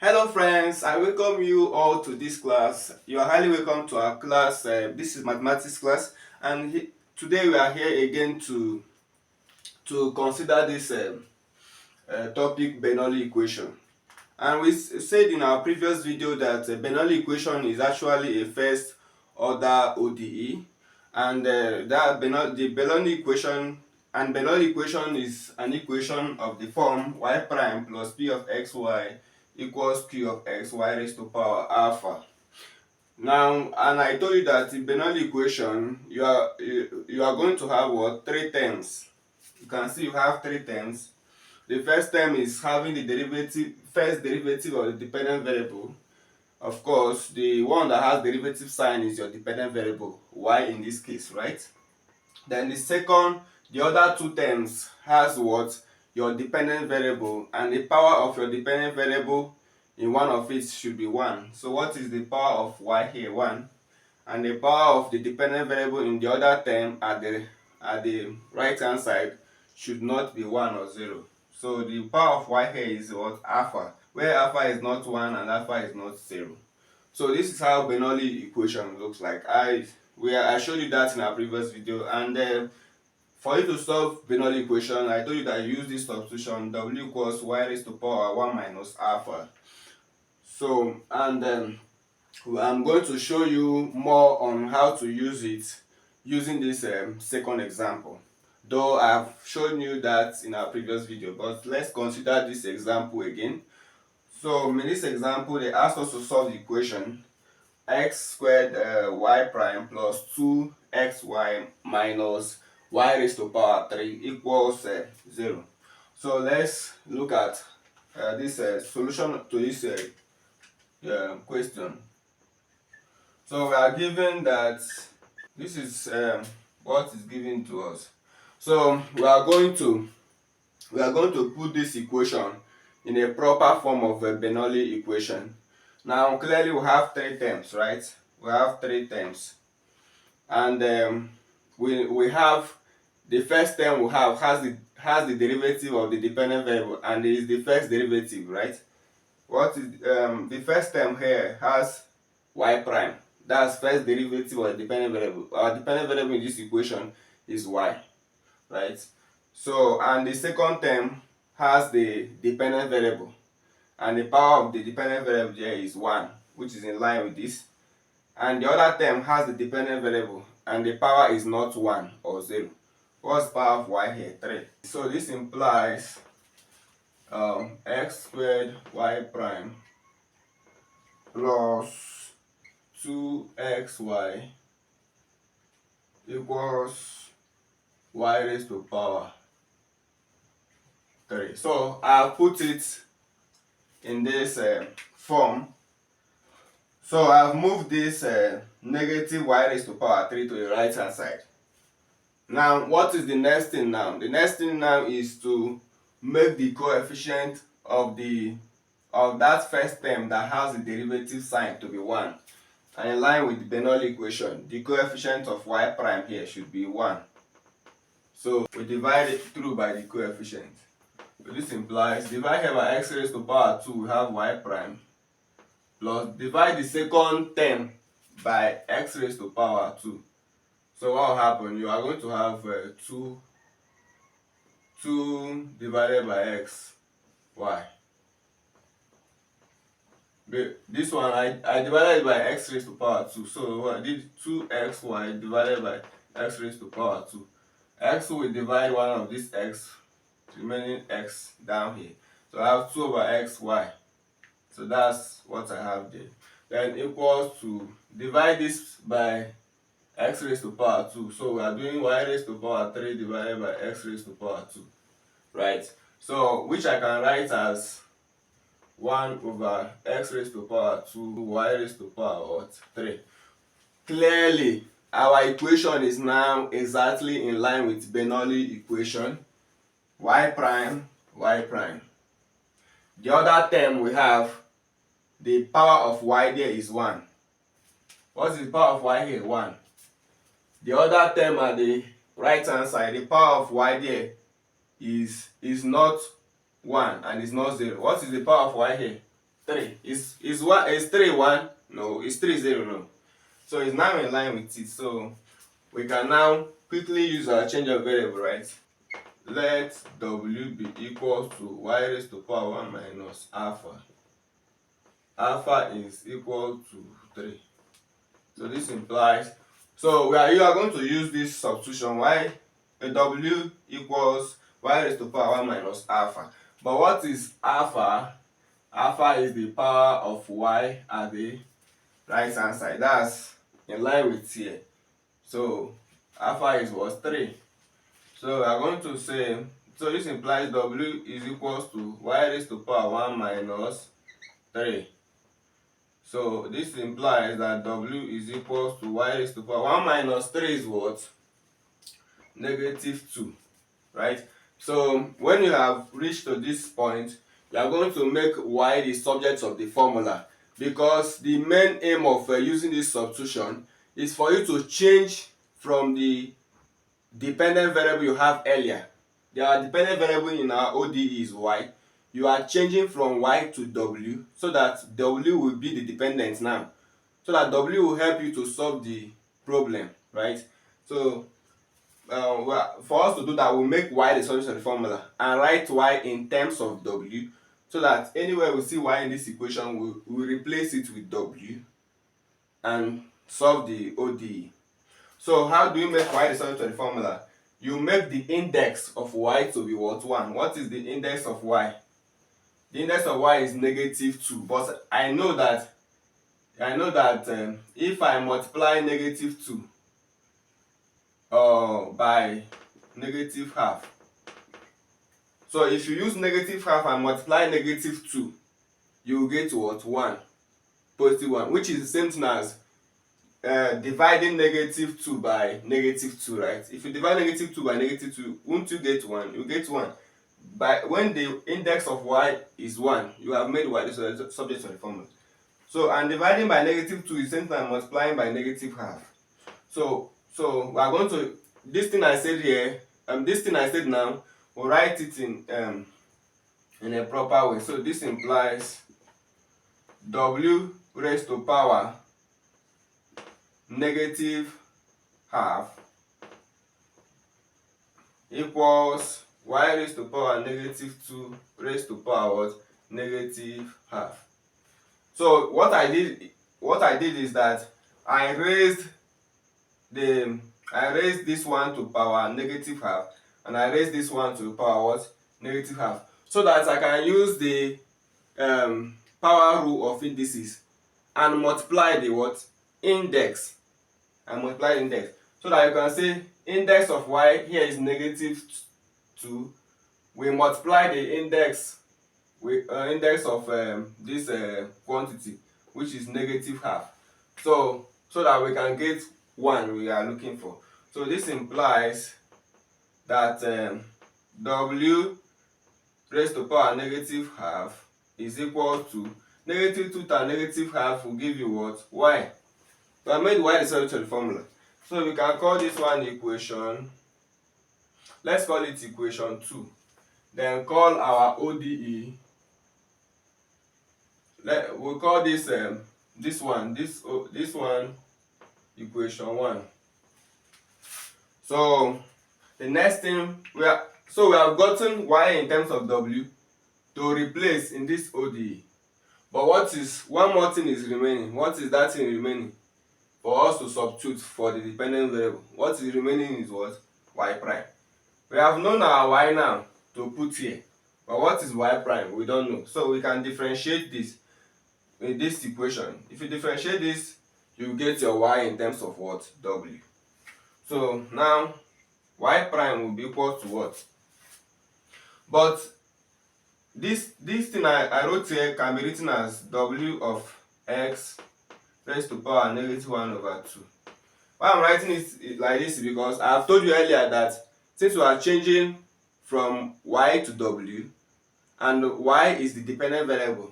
Hello friends, I welcome you all to this class. You are highly welcome to our class. This is mathematics class, and today we are here again to consider this topic, Bernoulli equation. And we said in our previous video that Bernoulli equation is actually a first order ODE, and the Bernoulli equation is an equation of the form y prime plus p of xy equals q of xy raised to power alpha. Now, and I told you that in Bernoulli equation you are going to have what? Three terms. You can see you have three terms. The first term is having the first derivative of the dependent variable. Of course, the one that has derivative sign is your dependent variable, y in this case, right? Then the other two terms has what? Your dependent variable, and the power of your dependent variable in one of it should be 1. So what is the power of y here? 1. And the power of the dependent variable in the other term at the right hand side should not be 1 or 0. So the power of y here is what? Alpha, where alpha is not 1 and alpha is not 0. So this is how Bernoulli equation looks like. I showed you that in our previous video, and for you to solve Bernoulli equation, I told you that you use this substitution: w equals y raised to power 1 minus alpha. So, and I'm going to show you more on how to use it using this second example, though I've shown you that in our previous video. But let's consider this example again. So in this example, they asked us to solve the equation x squared y prime plus 2xy minus y raised to power 3 equals 0. So let's look at this solution to this question. So we are given that this is what is given to us. So we are going to put this equation in a proper form of a Bernoulli equation. Now clearly we have three terms, right? We have three terms, and we have the first term we have has the derivative of the dependent variable, and it is the first derivative, right? What is the first term here has y prime. That's first derivative of the dependent variable. Our dependent variable in this equation is y, right? So, and the second term has the dependent variable, and the power of the dependent variable here is 1, which is in line with this. And the other term has the dependent variable, and the power is not 1 or 0. What's the power of y here? 3. So this implies x squared y prime plus 2xy equals y raised to power 3. So I'll put it in this form. So I've moved this negative y raised to power 3 to the right hand side. Now what is the next thing now? The next thing now is to make the coefficient of that first term that has the derivative sign to be 1. And in line with the Bernoulli equation, the coefficient of y prime here should be 1. So we divide it through by the coefficient. So this implies divide here by x raised to power 2, we have y prime, plus divide the second term by x raised to power 2. So what will happen? You are going to have 2 divided by x, y. This one I divided by x raised to power 2. So I did 2xy divided by x raised to power 2. X will divide one of this x, remaining x down here. So I have 2 over xy. So that's what I have there. Then equals to divide this by x raised to power 2. So we are doing y raised to power 3 divided by x raised to power 2. Right? So which I can write as 1 over x raised to power 2 y raised to power 3. Clearly, our equation is now exactly in line with Bernoulli equation. Y prime, y prime. The other term we have, the power of y there is 1. What is the power of y here? 1. The other term at the right hand side, the power of y there is not 1 and is not 0. What is the power of y here? 3. Is 3 1? No. Is 3 0? No. So it's now in line with it. So we can now quickly use our change of variable, right? Let w be equal to y raised to power 1 minus alpha. Alpha is equal to 3. So this implies, so you are going to use this substitution w equals y raised to power 1 minus alpha. But what is alpha? Alpha is the power of y at the right hand side. That's in line with here. So alpha is what? 3. So we are going to say, so this implies w is equals to y raised to power 1 minus 3. So this implies that w is equals to y raised to power 1 minus 3 is what? Negative 2, right? So when you have reached to this point, you are going to make y the subject of the formula, because the main aim of using this substitution is for you to change from the dependent variable you have earlier. The dependent variable in our ODE is y. You are changing from y to w, so that w will be the dependent now, so that w will help you to solve the problem, right? So for us to do that, we'll make y the solution of the formula and write y in terms of w, so that anywhere we see y in this equation, we'll replace it with w and solve the ODE. So how do you make y the solution of the formula? You make the index of y to be what? 1. What is the index of y? The index of y is negative 2. But I know that if I multiply negative 2 by negative half, so if you use negative half and multiply negative 2, you will get what? 1. Positive 1, which is the same thing as dividing negative 2 by negative 2, right? If you divide negative 2 by negative 2, won't you get 1? You get 1. But when the index of y is 1, you have made y the subject of the formula. So, and dividing by negative 2 is the same thing as multiplying by negative half. So we are going to, this thing I said here, this thing I said now, we'll write it in a proper way. So this implies w raised to power negative half equals y raised to power negative 2 raised to power negative half. So what I did is that I raised this one to power negative half, and I raised this one to power what? Negative half, so that I can use the power rule of indices and multiply the what? Index. And multiply index, so that you can say index of y here is negative 2. We multiply the index with index of this quantity, which is negative half, so that we can get 1 we are looking for. So this implies that w raised to power negative half is equal to negative 2 times negative half will give you what? Y. So I made y the solution of the formula. So we can call this one equation, let's call it equation 2. Then call our ODE, we'll call this this one equation 1. So the next thing we have gotten y in terms of w to replace in this ODE. But one more thing is remaining. What is that thing remaining? For us to substitute for the dependent variable, what is remaining is what? Y prime. We have known our y now to put here, but what is y prime? We don't know. So we can differentiate this in this equation. If you differentiate this, you get your y in terms of what? W. So now y prime will be equal to what? But this thing I wrote here can be written as w of x raised to power negative 1 over 2. Why I'm writing it like this is because I have told you earlier that since we are changing from y to w, and y is the dependent variable,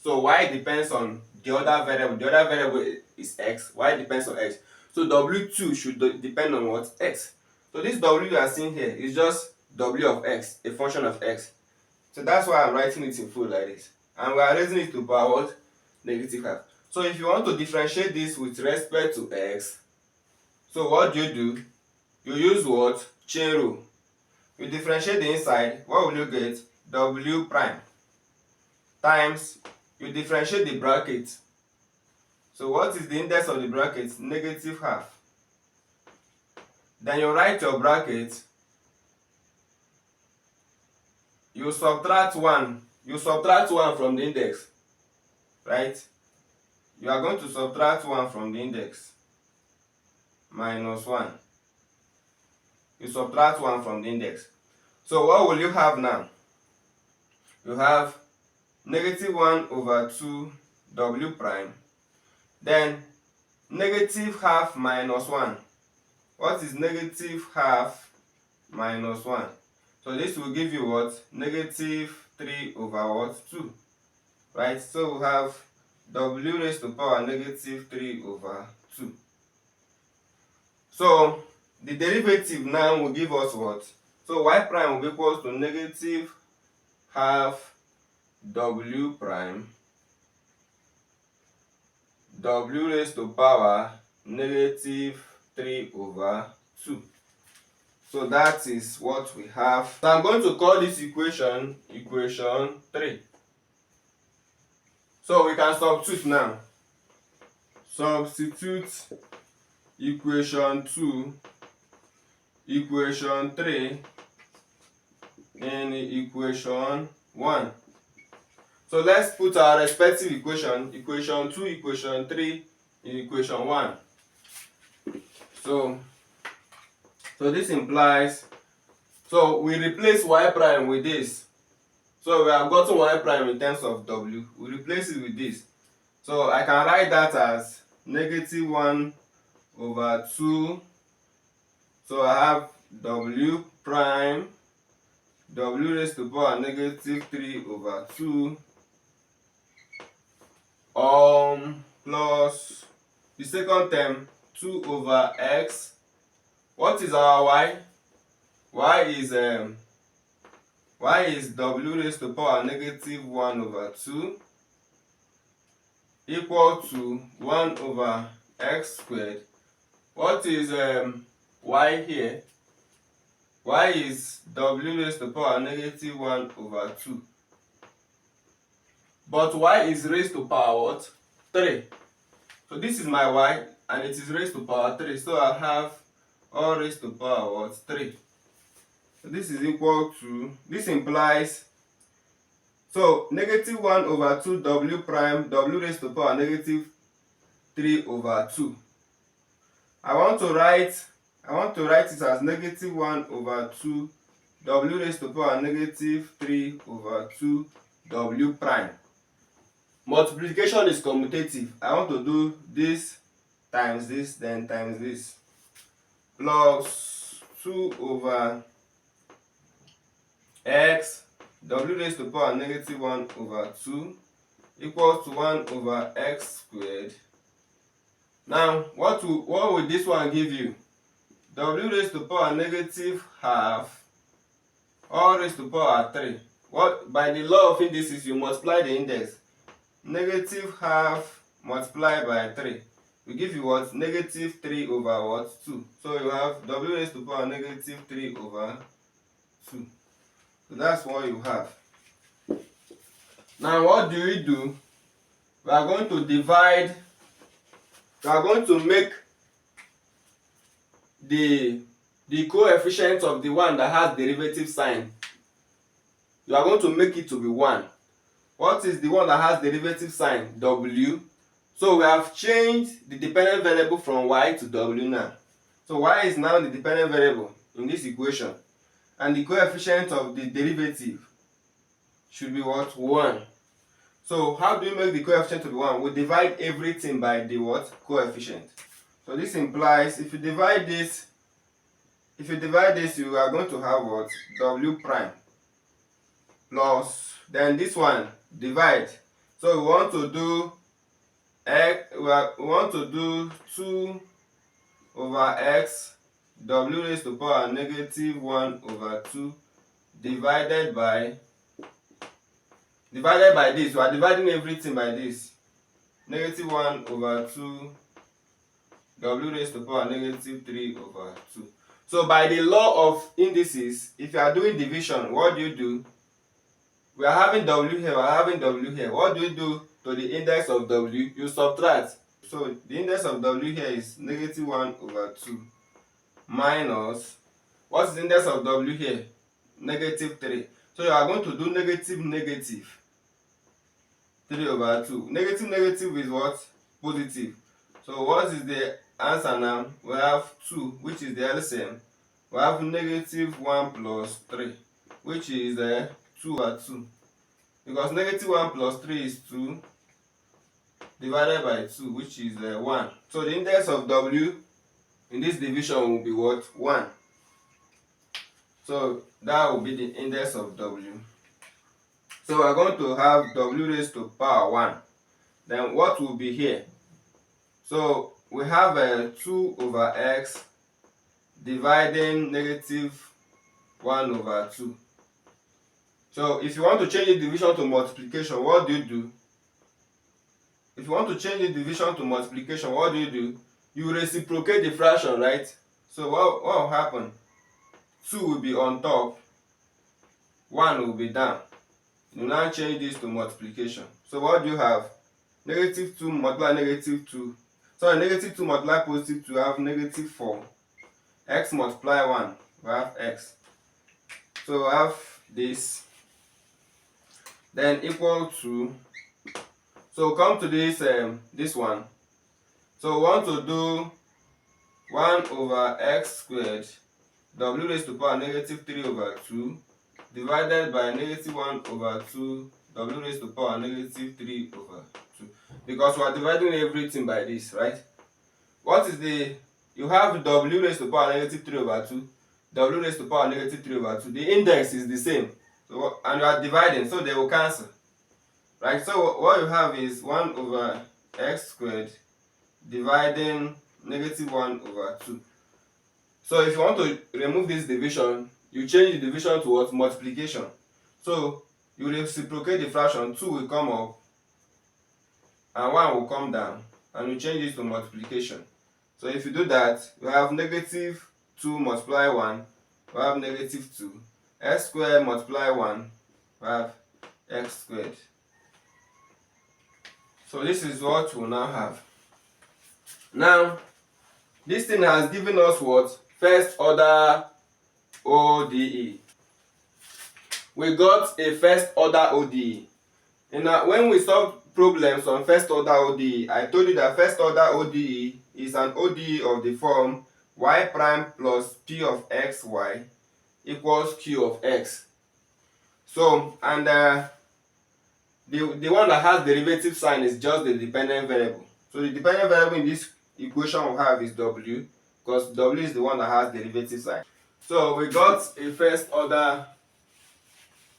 so y depends on the other variable. The other variable is x. Y depends on x. So w2 should depend on what? X. So this w you are seeing here is just w of x, a function of x. So that's why I'm writing it in full like this. and we are raising it to power what? Negative half. So if you want to differentiate this with respect to x, so what do? You use what? Chain rule. You differentiate the inside, what will you get? W prime times, you differentiate the bracket. So what is the index of the bracket? Negative half. Then you write your bracket, you subtract 1. You subtract 1 from the index, right? You are going to subtract 1 from the index, minus 1. You subtract 1 from the index. So what will you have now? You have negative 1 over 2 w prime, then negative half minus 1. What is negative half minus 1? So this will give you what? Negative 3 over what? 2. Right? So we have w raised to power negative 3 over 2. So the derivative now will give us what? So y prime will be equal to negative half w prime w raised to power negative 3 over 2. So that is what we have. So I'm going to call this equation equation 3. So we can substitute now. Substitute equation 2, equation 3 in equation 1. So let's put our respective equation 2, equation 3 in equation 1. So this implies, so we replace y prime with this. So we have gotten y prime in terms of w. We replace it with this. So I can write that as negative 1 over 2. So I have w prime, w raised to power negative 3 over 2, plus the second term 2 over x. What is our y? Y is w raised to power negative 1 over 2 equal to 1 over x squared. What is y here? Y is w raised to power negative 1 over 2. But y is raised to power what? 3. So this is my y and it is raised to power 3. So I have all raised to power what? 3. So this is equal to, this implies, so negative 1 over 2 w prime, w raised to power negative 3 over 2. I want to write it as negative 1 over 2 w raised to power negative 3 over 2 w prime. Multiplication is commutative. I want to do this times this, then times this, plus 2 over x w raised to power negative 1 over 2 equals to 1 over x squared. Now what will this one give you? W raised to power negative half all raised to power 3. What, by the law of indices, you multiply the index. Negative half multiplied by 3 will give you what? Negative 3 over what? 2. So you have w raised to power negative 3 over 2. So that's what you have. Now what do we do? We are going to divide, we are going to make the coefficient of the one that has derivative sign. You are going to make it to be 1. What is the one that has derivative sign? W. So we have changed the dependent variable from y to w now. So y is now the dependent variable in this equation. And the coefficient of the derivative should be what? 1. So how do you make the coefficient to be 1? We divide everything by the what? Coefficient. So this implies if you divide this, you are going to have what? W prime plus, then this one divide. So we want to do x, we want to do 2 over x w raised to power negative 1 over 2 divided by divided by this. We are dividing everything by this. Negative 1 over 2 w raised to power negative 3 over 2. So by the law of indices, if you are doing division, what do? We are having w here, we are having w here. What do you do to the index of w? You subtract. So the index of w here is negative 1 over 2 minus, what is the index of w here? Negative 3. So you are going to do negative 3 over 2. Negative is what? Positive. So what is the answer now? We have 2, which is the LCM. We have negative 1 plus 3, which is 2 over 2. Because negative 1 plus 3 is 2 divided by 2, which is 1. So the index of w in this division will be what? 1. So that will be the index of w. So we are going to have w raised to power 1. Then what will be here? So we have 2 over x dividing negative 1 over 2. So if you want to change the division to multiplication, what do? If you want to change the division to multiplication, what do? You reciprocate the fraction, right? So what will happen? 2 will be on top, 1 will be down. You now change this to multiplication. So what do you have? Negative 2 multiply negative 2. Sorry, negative 2 multiply positive 2, have negative 4. X multiply 1, we have x. So we have this. Then equal to, so come to this one. So we want to do 1 over x squared w raised to power negative 3 over 2 divided by negative 1 over 2 w raised to power negative 3 over 2. Because we are dividing everything by this, right? What is the, you have w raised to power negative 3 over 2, w raised to power negative 3 over 2. The index is the same. So, and you are dividing, so they will cancel. Right? So what you have is 1 over x squared dividing negative 1 over 2. So if you want to remove this division, you change the division to what? Multiplication. So you reciprocate the fraction, 2 will come up and 1 will come down, and you change it to multiplication. So if you do that, you have negative 2 multiply 1, we have negative 2. X squared multiply 1, we have x squared. So this is what we'll now have. Now, this thing has given us what? First order ODE. We got a first order ODE. And now when we solve problems on first order ODE, I told you that first order ODE is an ODE of the form y prime plus p of xy equals q of x. So, and the one that has derivative sign is just the dependent variable. So the dependent variable in this equation we have is w, because w is the one that has derivative sign. So we got a first order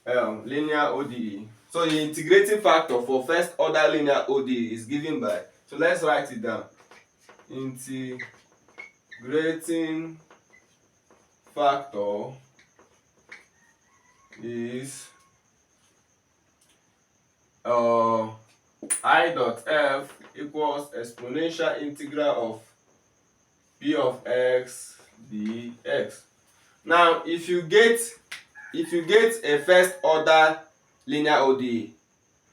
linear ODE. So the integrating factor for first order linear ODE is given by, so let's write it down. Integrating factor is I dot f equals exponential integral of p of x dx. Now if you get a first order linear ODE,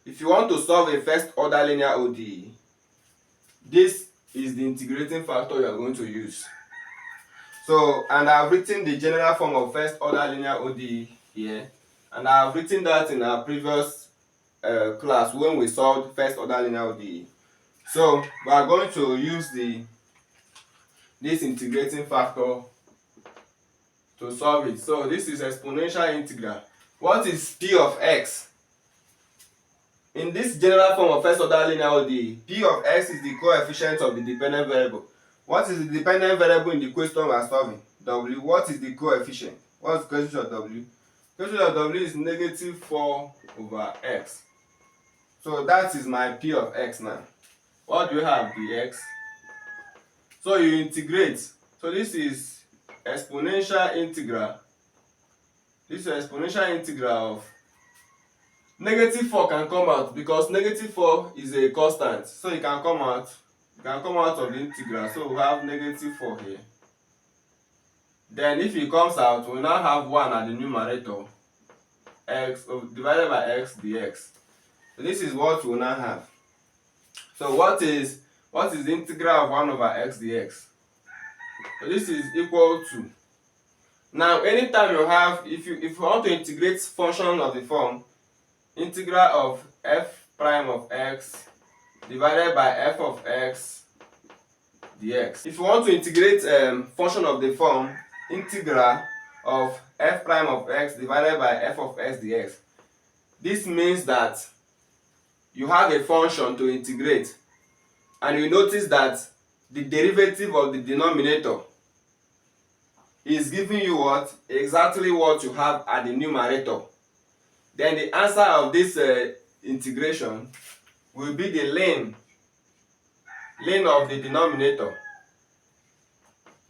if you want to solve a first order linear ODE, this is the integrating factor you are going to use. So, and I have written the general form of first order linear ODE here, and I have written that in our previous class when we solved first order linear ODE. So we are going to use this integrating factor to solve it. So this is exponential integral. What is p of x? In this general form of first order linear ODE, p of x is the coefficient of the dependent variable. What is the dependent variable in the question we are solving? W. What is the coefficient? What is the coefficient of w? The coefficient of w is negative 4 over x. So that is my p of x now. What do you have? Dx. So you integrate. So this is exponential integral. This is exponential integral of Negative 4 can come out because negative 4 is a constant, so it can come out. It can come out of the integral. So we have negative 4 here. Then if it comes out, we now have 1 at the numerator, x divided by x dx. So this is what we now have. So what is the integral of 1 over x dx? So this is equal to, now anytime you have, if you want to integrate function of the form integral of f prime of x divided by f of x dx. If you want to integrate function of the form integral of f prime of x divided by f of x dx, this means that you have a function to integrate, and you notice that the derivative of the denominator is giving you what? Exactly what you have at the numerator. Then the answer of this integration will be the ln of the denominator,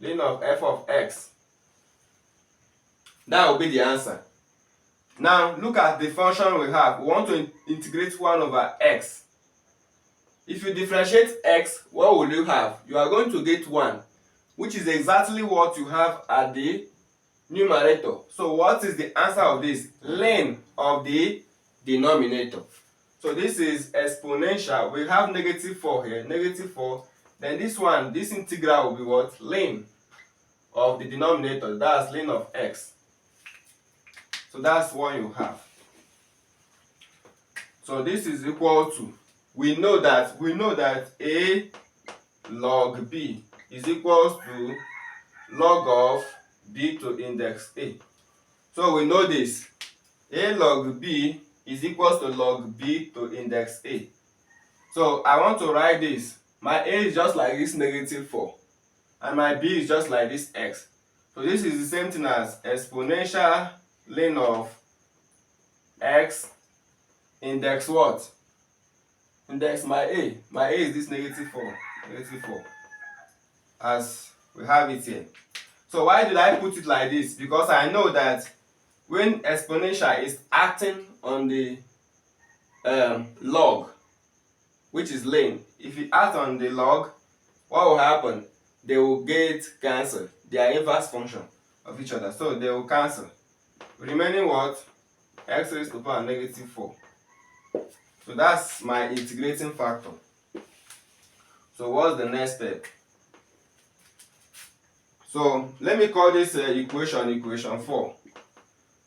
ln of f of x. That will be the answer. Now look at the function we have. We want to integrate 1 over x. If you differentiate x, what will you have? You are going to get 1, which is exactly what you have at the numerator. So what is the answer of this? Ln of the denominator. So this is exponential. We have negative 4 here, negative 4. Then this one, this integral will be what? Ln of the denominator. That's ln of x. So that's what you have. So this is equal to, we know that a log b is equals to log of b to index a. So we know this. A log b is equals to log b to index a. So I want to write this. My a is just like this negative 4. And my b is just like this x. So this is the same thing as exponential ln of x index what? Index my a. My a is this negative 4. Negative 4. As we have it here. So why did I put it like this? Because I know that when exponential is acting on the log, which is ln, if it acts on the log, what will happen? They will get cancelled. They are inverse function of each other, so they will cancel. Remaining what? X raised to the power negative 4. So that's my integrating factor. So what's the next step? So let me call this equation 4.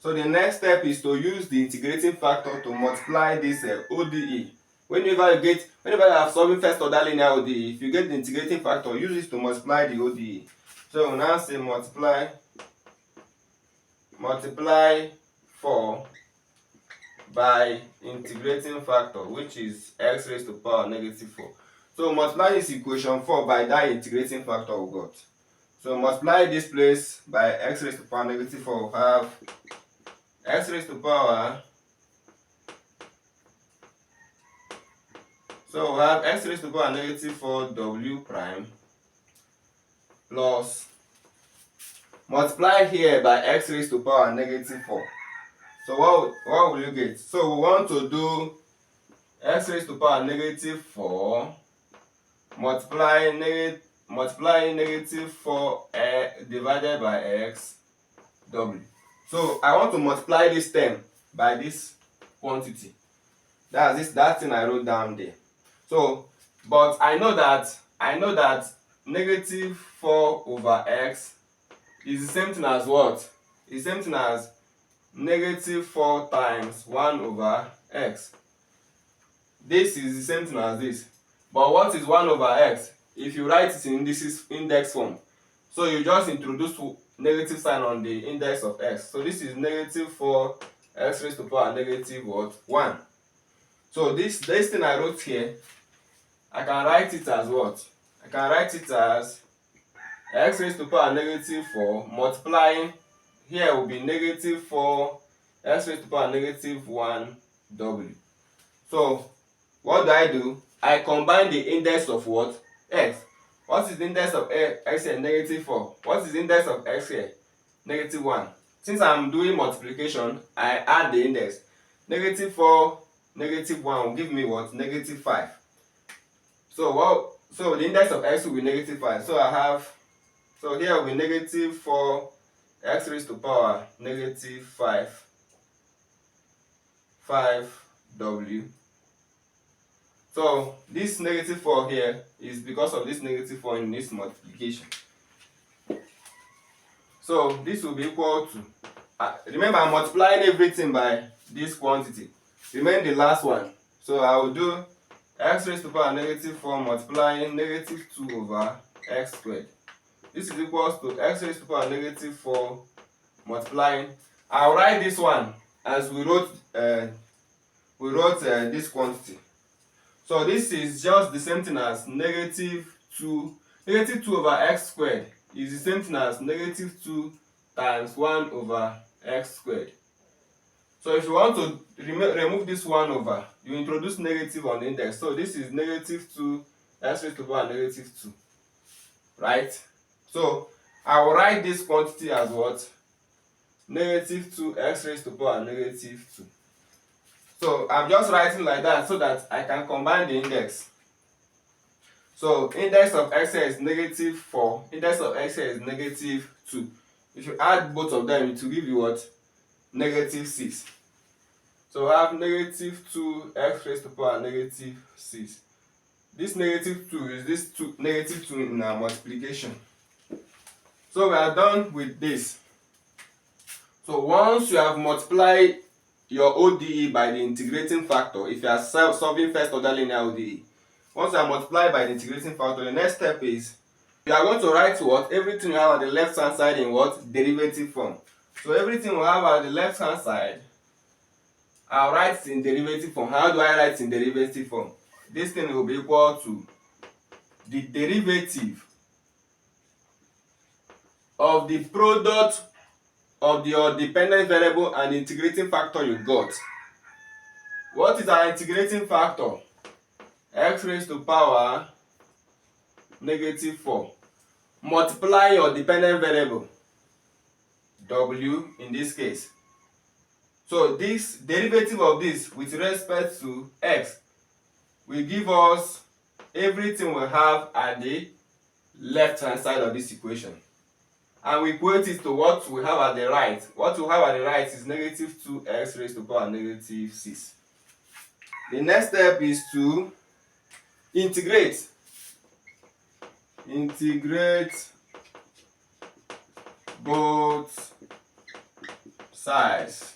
So the next step is to use the integrating factor to multiply this ODE. Whenever you have solving first order linear ODE, if you get the integrating factor, use it to multiply the ODE. So we'll now say multiply 4 by integrating factor, which is x raised to the power negative 4. So multiply this equation 4 by that integrating factor we got. So multiply this place by x raised to the power negative 4, we have x raised to the power. So we have x raised to the power negative 4 w prime plus multiply here by x raised to the power negative 4. So what will you get? So we want to do x raised to the power negative 4 multiply negative 4 divided by x w. So I want to multiply this term by this quantity. That thing I wrote down there. So, but I know that negative 4 over x is the same thing as what? It's the same thing as negative 4 times 1 over x. This is the same thing as this. But what is 1 over x? If you write it in this index form, so you just introduce negative sign on the index of x. So this is negative 4 x raised to the power negative what? 1. So this thing I wrote here, I can write it as what? I can write it as x raised to the power negative 4 multiplying, here will be negative 4 x raised to the power negative 1 w. So what do? I combine the index of what? X. What is the index of x here? Negative 4. What is the index of x here? Negative 1. Since I'm doing multiplication, I add the index. negative 4, negative 1 will give me what? Negative 5. So the index of x will be negative 5. So here will be negative 4 x raised to power negative 5w. So this negative 4 here is because of this negative 4 in this multiplication. So this will be equal to, remember I'm multiplying everything by this quantity. Remain the last one. So I will do x raised to power negative 4 multiplying negative 2 over x squared. This is equals to x raised to power negative 4 multiplying. I'll write this one as we wrote this quantity. So this is just the same thing as negative 2. Negative 2 over x squared is the same thing as negative 2 times 1 over x squared. So if you want to remove this 1 over, you introduce negative on the index. So this is negative 2 x raised to power negative 2. Right? So I will write this quantity as what? Negative 2 x raised to power negative 2. So I'm just writing like that so that I can combine the index. So index of x here is negative 4. Index of x here is negative 2. If you add both of them, it will give you what? Negative 6. So I have negative 2 x raised to power negative 6. This negative 2 is this negative 2 in our multiplication. So we are done with this. So once you have multiplied your ODE by the integrating factor, if you are solving first order linear ODE, once you are multiplied by the integrating factor, the next step is you are going to write what? Everything you have at the left hand side in what? Derivative form. So everything we have at the left hand side, I'll write it in derivative form. How do I write it in derivative form? This thing will be equal to the derivative of the product of your dependent variable and integrating factor you got. What is our integrating factor? X raised to power negative 4. Multiply your dependent variable, w in this case. So this derivative of this with respect to x will give us everything we have at the left hand side of this equation. And we equate it to what we have at the right. What we have at the right is negative 2x raised to power negative 6. The next step is to integrate. Integrate both sides.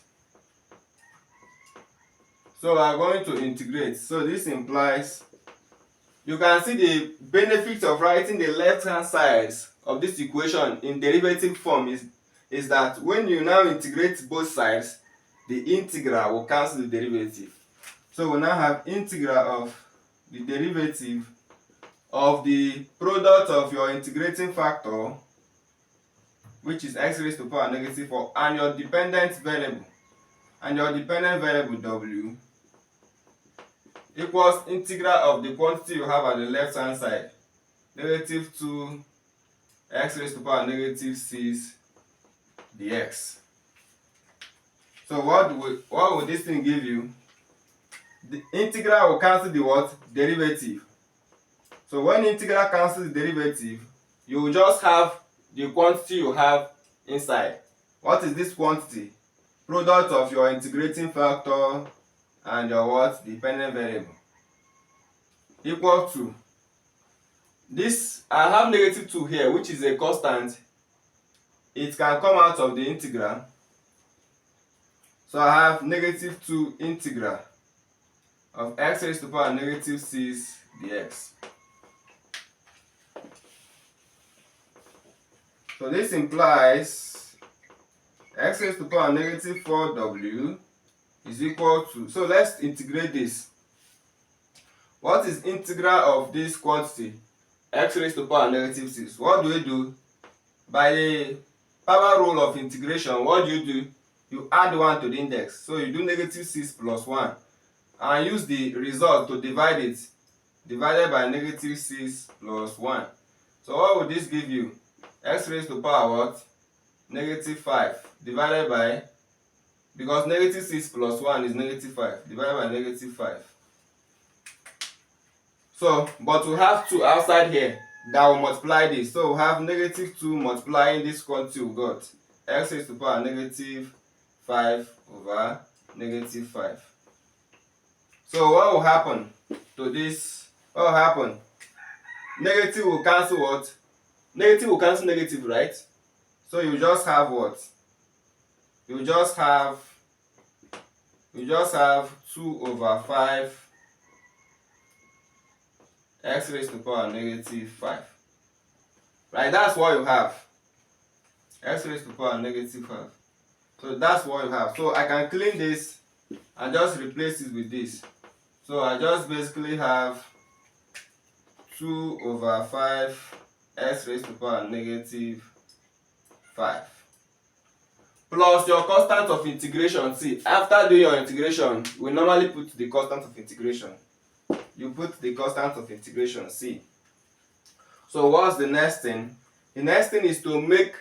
So we are going to integrate. So this implies, you can see the benefit of writing the left hand sides of this equation in derivative form is that when you now integrate both sides, the integral will cancel the derivative. So we now have integral of the derivative of the product of your integrating factor, which is x raised to power negative 4, and your dependent variable. And your dependent variable w equals integral of the quantity you have at the left hand side, negative 2 x raised to power negative 6 dx. So what will this thing give you? The integral will cancel the what? Derivative. So when integral cancels the derivative, you will just have the quantity you have inside. What is this quantity? Product of your integrating factor and your what? Dependent variable. Equal to this. I have negative 2 here, which is a constant. It can come out of the integral. So I have negative 2 integral of x raised to power negative 6 dx. So this implies x raised to power negative 4w is equal to, so let's integrate this. What is integral of this quantity? X raised to power negative 6. What do we do? By the power rule of integration, what do? You add 1 to the index. So you do negative 6 plus 1. And use the result to divide it. Divided by negative 6 plus 1. So what would this give you? X raised to power what? Negative 5 divided by because negative 6 plus 1 is negative 5, divided by negative 5. So, but we have 2 outside here that will multiply this. So we have negative 2 multiplying this quantity we got. X raised to the power negative 5 over negative 5. So what will happen to this? What will happen? Negative will cancel what? Negative will cancel negative, right? So you just have what? You just have 2 over 5 x raised to the power negative 5. Right, that's what you have. X raised to the power negative 5. So that's what you have. So I can clean this and just replace it with this. So I just basically have 2 over 5 x raised to the power negative 5. Plus your constant of integration. See, after doing your integration, we normally put the constant of integration. You put the constant of integration, C. So what's the next thing? The next thing is to make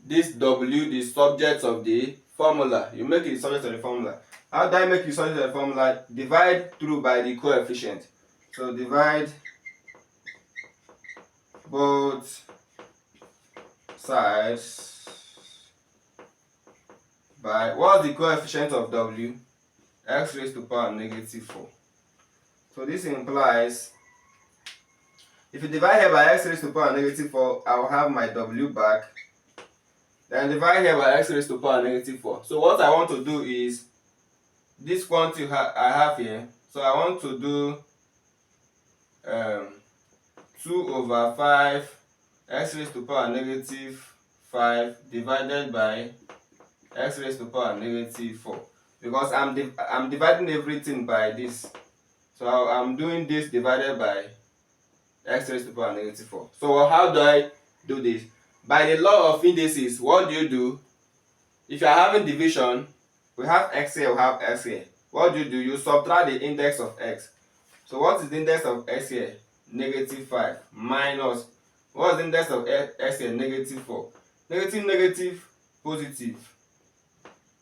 this W the subject of the formula. You make it the subject of the formula. How do I make the subject of the formula? Divide through by the coefficient. So divide both sides by, what's the coefficient of W? X raised to the power negative 4. So this implies, if you divide here by x raised to the power negative 4, I will have my W back. Then divide here by x raised to the power negative 4. So what I want to do is, this quantity I have here, so I want to do 2 over 5 x raised to the power negative 5 divided by x raised to the power negative 4. Because I'm dividing everything by this. So I'm doing this divided by x raised to the power negative 4. So how do I do this? By the law of indices, what do? If you are having division, we have x here, we have x here. What do? You subtract the index of x. So what is the index of x here? Negative 5 minus, what is the index of x here? Negative 4. Negative, negative, positive.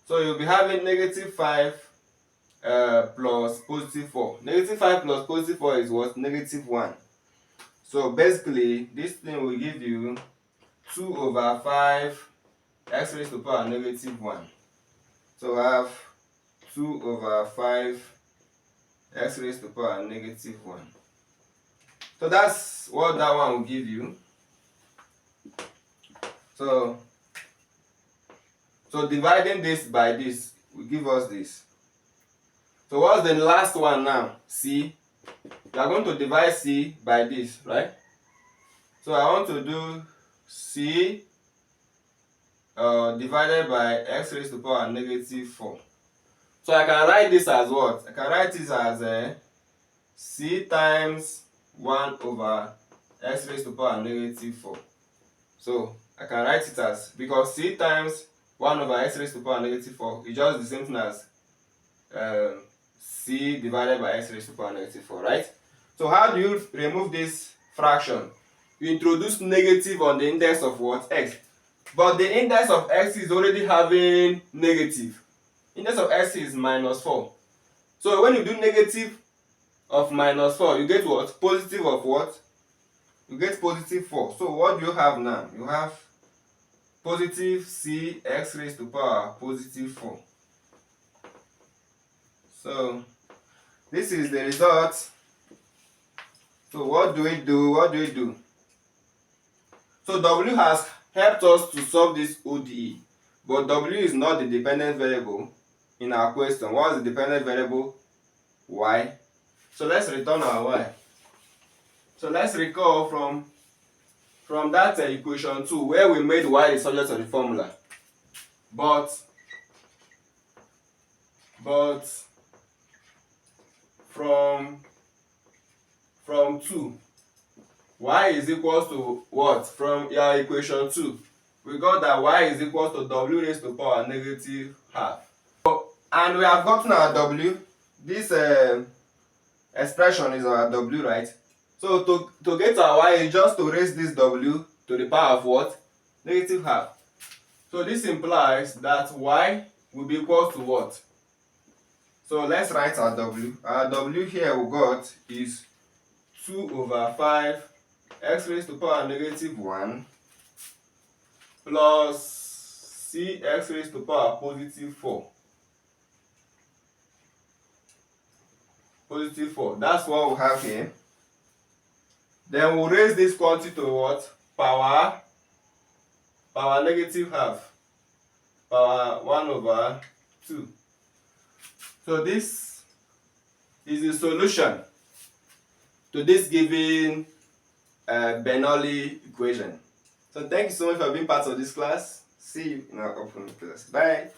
So you'll be having negative 5 plus positive 4. Negative 5 plus positive 4 is what? Negative 1. So basically, this thing will give you 2 over 5 x raised to the power negative 1. So I have 2 over 5 x raised to the power negative 1. So that's what that one will give you. So dividing this by this will give us this. So what's the last one now? C. You are going to divide C by this, right? So I want to do C divided by x raised to the power negative 4. So I can write this as what? I can write this as C times 1 over x raised to the power negative 4. So I can write it as, because C times 1 over x raised to the power negative 4 is just the same thing as C divided by x raised to the power negative 4, right? So how do you remove this fraction? You introduce negative on the index of what? X. But the index of x is already having negative. Index of x is minus 4. So when you do negative of minus 4, you get what? Positive of what? You get positive 4. So what do you have now? You have positive C x raised to the power positive 4. So this is the result. So what do we do? So W has helped us to solve this ODE, but W is not the dependent variable in our question. What is the dependent variable? Y. So let's return our Y. So let's recall from that equation 2 where we made Y the subject of the formula. But from 2, y is equals to what? From your equation 2, we got that y is equals to w raised to the power negative half. So, and we have gotten our w. This expression is our w, right? So to get our y is just to raise this w to the power of what? Negative half. So this implies that y will be equal to what? So let's write our W. Our W here we got is 2 over 5 x raised to power negative 1 plus c x raised to power positive 4. Positive 4. That's what we have here. Then we'll raise this quantity to what? Power negative half. Power 1 over 2. So this is the solution to this given Bernoulli equation. So thank you so much for being part of this class. See you in our upcoming class. Bye.